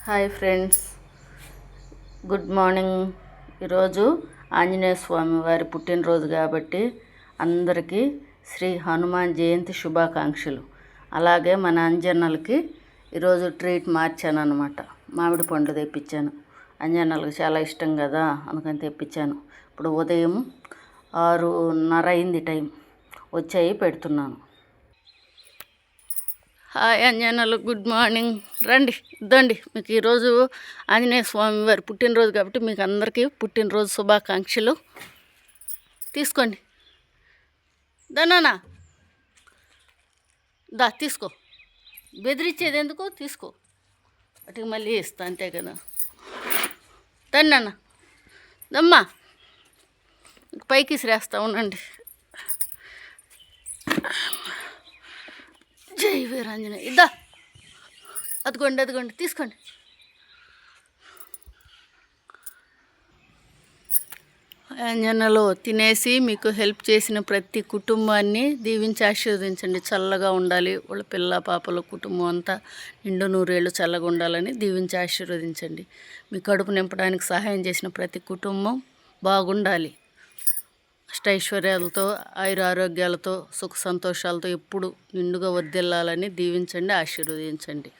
Hi friends, good morning. ఈరోజు ఆంజనేయ స్వామి వారి పుట్టినరోజు కాబట్టి అందరికీ శ్రీ హనుమాన్ జయంతి శుభాకాంక్షలు. అలాగే మన అంజన్నలకి ఈరోజు ట్రీట్ మార్చాను అనమాట. మామిడి పండ్లు తెప్పించాను. అంజన్నలకు చాలా ఇష్టం కదా, అందుకని తెప్పించాను. ఇప్పుడు ఉదయం 6:30 అయింది టైం. వచ్చాయి పెడుతున్నాను. హాయ్ అంజనాలు, గుడ్ మార్నింగ్. రండి ఇద్దండి. మీకు ఈరోజు ఆంజనేయ స్వామి వారి పుట్టినరోజు కాబట్టి మీకు అందరికీ పుట్టినరోజు శుభాకాంక్షలు. తీసుకోండి. దానా దా తీసుకో. బెదిరించేది ఎందుకు? తీసుకో. వాటికి మళ్ళీ ఇస్తా, అంతే కదా. తన్నాన్న దమ్మా పైకి శ్రేస్తా ఉండండి. జై వీరాంజనేయ. ఇద్దా, అదిగోండి తీసుకోండి. అంజనలో తినేసి మీకు హెల్ప్ చేసిన ప్రతి కుటుంబాన్ని దీవించి ఆశీర్వదించండి. చల్లగా ఉండాలి, వాళ్ళ పిల్ల పాపల కుటుంబం అంతా నిండు నూరేళ్ళు చల్లగా ఉండాలని దీవించి ఆశీర్వదించండి. మీ కడుపు నింపడానికి సహాయం చేసిన ప్రతి కుటుంబం బాగుండాలి. అష్టైశ్వర్యాలతో, ఆయురారోగ్యాలతో, సుఖ సంతోషాలతో ఎప్పుడు నిండుగా వర్ధిల్లాలని దీవించండి, ఆశీర్వదించండి.